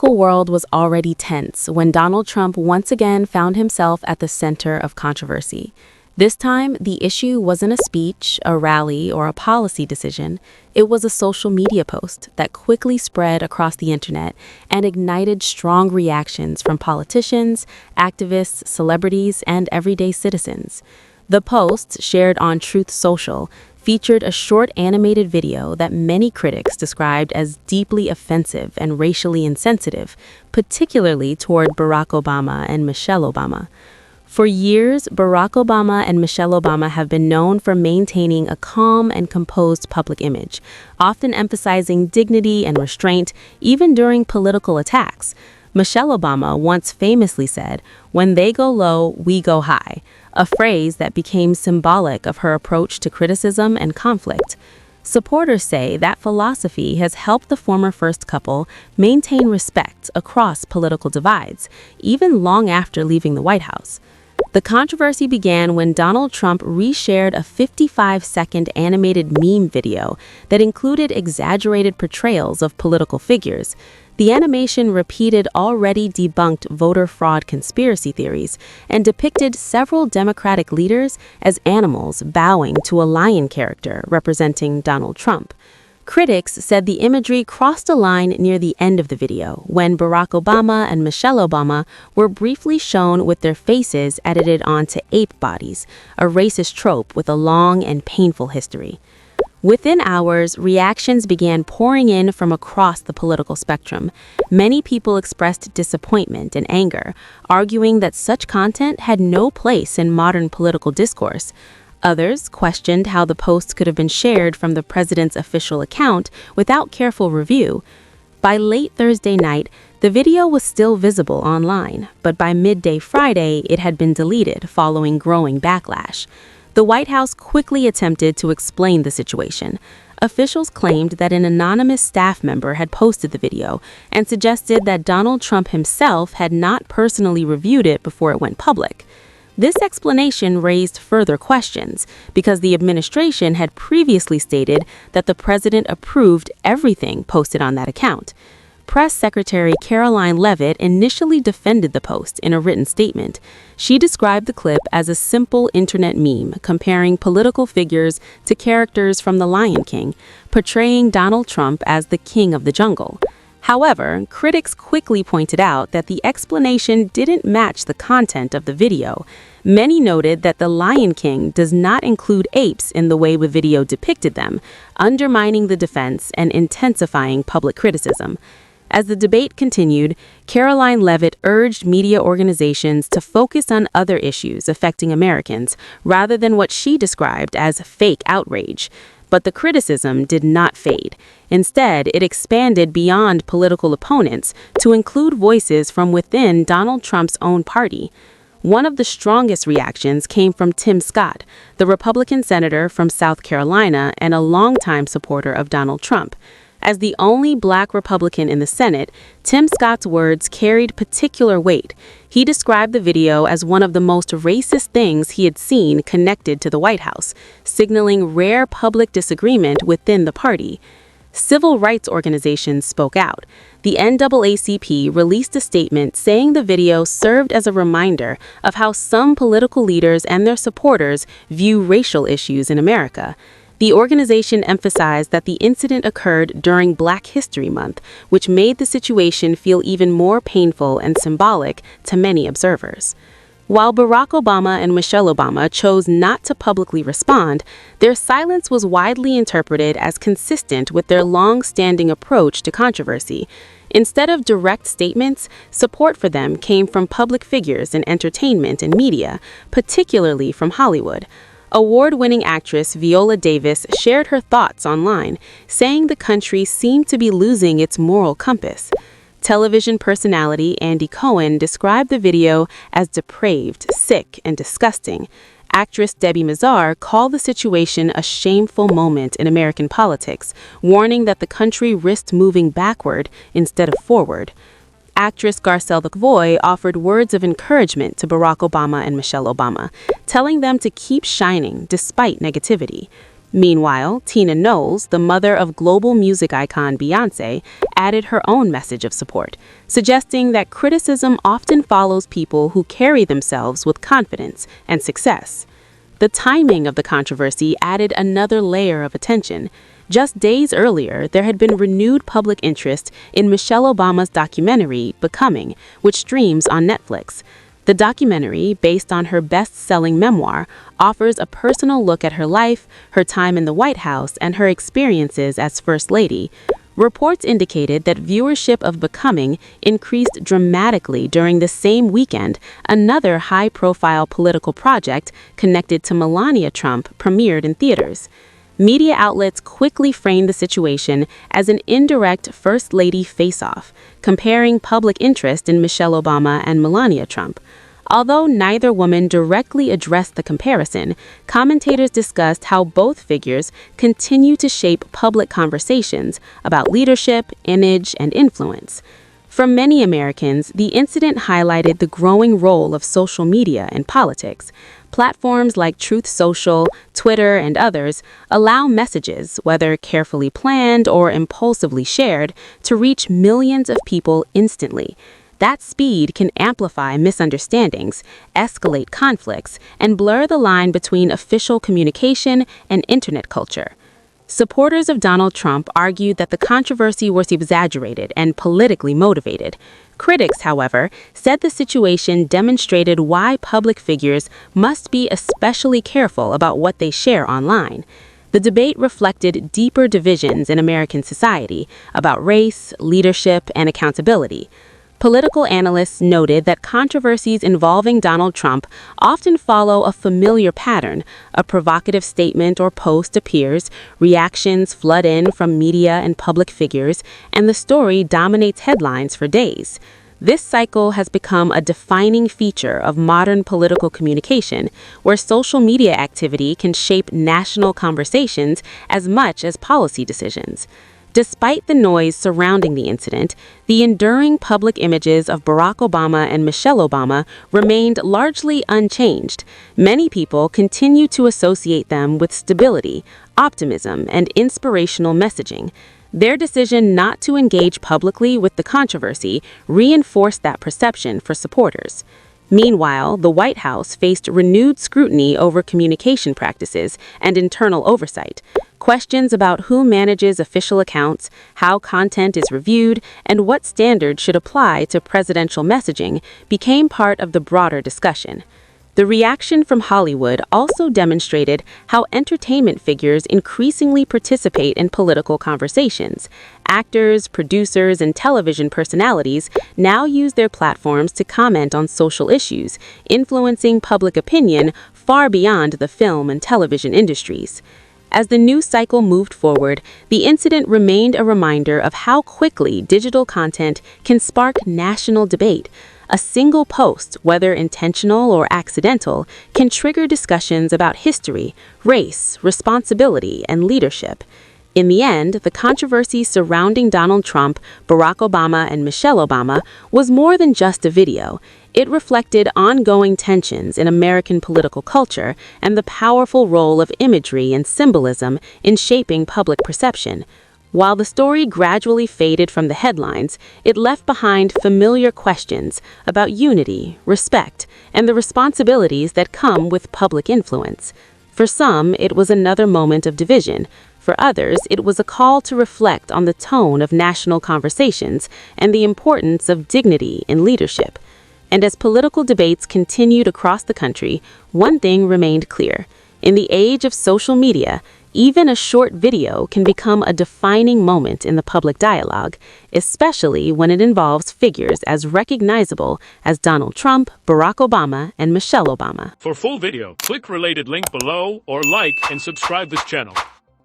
political world was already tense when Donald Trump once again found himself at the center of controversy. This time, the issue wasn't a speech, a rally, or a policy decision. It was a social media post that quickly spread across the internet and ignited strong reactions from politicians, activists, celebrities, and everyday citizens. The post, shared on Truth Social, featured a short animated video that many critics described as deeply offensive and racially insensitive, particularly toward Barack Obama and Michelle Obama. For years, Barack Obama and Michelle Obama have been known for maintaining a calm and composed public image, often emphasizing dignity and restraint, even during political attacks. Michelle Obama once famously said, "When they go low, we go high," a phrase that became symbolic of her approach to criticism and conflict. Supporters say that philosophy has helped the former first couple maintain respect across political divides, even long after leaving the White House. The controversy began when Donald Trump reshared a 55-second animated meme video that included exaggerated portrayals of political figures. The animation repeated already debunked voter fraud conspiracy theories and depicted several Democratic leaders as animals bowing to a lion character representing Donald Trump. Critics said the imagery crossed a line near the end of the video when Barack Obama and Michelle Obama were briefly shown with their faces edited onto ape bodies, a racist trope with a long and painful history. Within hours, reactions began pouring in from across the political spectrum. Many people expressed disappointment and anger, arguing that such content had no place in modern political discourse. Others questioned how the post could have been shared from the president's official account without careful review. By late Thursday night, the video was still visible online, but by midday Friday, it had been deleted following growing backlash. The White House quickly attempted to explain the situation. Officials claimed that an anonymous staff member had posted the video and suggested that Donald Trump himself had not personally reviewed it before it went public. This explanation raised further questions because the administration had previously stated that the president approved everything posted on that account. Press Secretary Caroline Leavitt initially defended the post in a written statement. She described the clip as a simple internet meme comparing political figures to characters from The Lion King, portraying Donald Trump as the king of the jungle. However, critics quickly pointed out that the explanation didn't match the content of the video. Many noted that The Lion King does not include apes in the way the video depicted them, undermining the defense and intensifying public criticism. As the debate continued, Caroline Leavitt urged media organizations to focus on other issues affecting Americans rather than what she described as fake outrage. But the criticism did not fade. Instead, it expanded beyond political opponents to include voices from within Donald Trump's own party. One of the strongest reactions came from Tim Scott, the Republican senator from South Carolina and a longtime supporter of Donald Trump. As the only Black Republican in the Senate, Tim Scott's words carried particular weight. He described the video as one of the most racist things he had seen connected to the White House, signaling rare public disagreement within the party. Civil rights organizations spoke out. The NAACP released a statement saying the video served as a reminder of how some political leaders and their supporters view racial issues in America. The organization emphasized that the incident occurred during Black History Month, which made the situation feel even more painful and symbolic to many observers. While Barack Obama and Michelle Obama chose not to publicly respond, their silence was widely interpreted as consistent with their long-standing approach to controversy. Instead of direct statements, support for them came from public figures in entertainment and media, particularly from Hollywood. Award-winning actress Viola Davis shared her thoughts online, saying the country seemed to be losing its moral compass. Television personality Andy Cohen described the video as depraved, sick, and disgusting. Actress Debbie Mazar called the situation a shameful moment in American politics, warning that the country risked moving backward instead of forward. Actress Garcelle Lacvoy offered words of encouragement to Barack Obama and Michelle Obama, telling them to keep shining despite negativity. Meanwhile, Tina Knowles, the mother of global music icon Beyoncé, added her own message of support, suggesting that criticism often follows people who carry themselves with confidence and success. The timing of the controversy added another layer of attention. Just days earlier, there had been renewed public interest in Michelle Obama's documentary, Becoming, which streams on Netflix. The documentary, based on her best-selling memoir, offers a personal look at her life, her time in the White House, and her experiences as First Lady. Reports indicated that viewership of Becoming increased dramatically during the same weekend another high-profile political project connected to Melania Trump premiered in theaters. Media outlets quickly framed the situation as an indirect First Lady face-off, comparing public interest in Michelle Obama and Melania Trump. Although neither woman directly addressed the comparison, commentators discussed how both figures continue to shape public conversations about leadership, image, and influence. For many Americans, the incident highlighted the growing role of social media in politics. Platforms like Truth Social, Twitter, and others allow messages, whether carefully planned or impulsively shared, to reach millions of people instantly. That speed can amplify misunderstandings, escalate conflicts, and blur the line between official communication and internet culture. Supporters of Donald Trump argued that the controversy was exaggerated and politically motivated. Critics, however, said the situation demonstrated why public figures must be especially careful about what they share online. The debate reflected deeper divisions in American society about race, leadership, and accountability. Political analysts noted that controversies involving Donald Trump often follow a familiar pattern. A provocative statement or post appears, reactions flood in from media and public figures, and the story dominates headlines for days. This cycle has become a defining feature of modern political communication, where social media activity can shape national conversations as much as policy decisions. Despite the noise surrounding the incident, the enduring public images of Barack Obama and Michelle Obama remained largely unchanged. Many people continue to associate them with stability, optimism, and inspirational messaging. Their decision not to engage publicly with the controversy reinforced that perception for supporters. Meanwhile, the White House faced renewed scrutiny over communication practices and internal oversight. Questions about who manages official accounts, how content is reviewed, and what standards should apply to presidential messaging became part of the broader discussion. The reaction from Hollywood also demonstrated how entertainment figures increasingly participate in political conversations. Actors, producers, and television personalities now use their platforms to comment on social issues, influencing public opinion far beyond the film and television industries. As the news cycle moved forward, the incident remained a reminder of how quickly digital content can spark national debate. A single post, whether intentional or accidental, can trigger discussions about history, race, responsibility, and leadership. In the end, the controversy surrounding Donald Trump, Barack Obama, and Michelle Obama was more than just a video. It reflected ongoing tensions in American political culture and the powerful role of imagery and symbolism in shaping public perception. While the story gradually faded from the headlines, it left behind familiar questions about unity, respect, and the responsibilities that come with public influence. For some, it was another moment of division. For others, it was a call to reflect on the tone of national conversations and the importance of dignity in leadership. And as political debates continued across the country, one thing remained clear. In the age of social media, even a short video can become a defining moment in the public dialogue, especially when it involves figures as recognizable as Donald Trump, Barack Obama, and Michelle Obama. For full video, click related link below or like and subscribe this channel.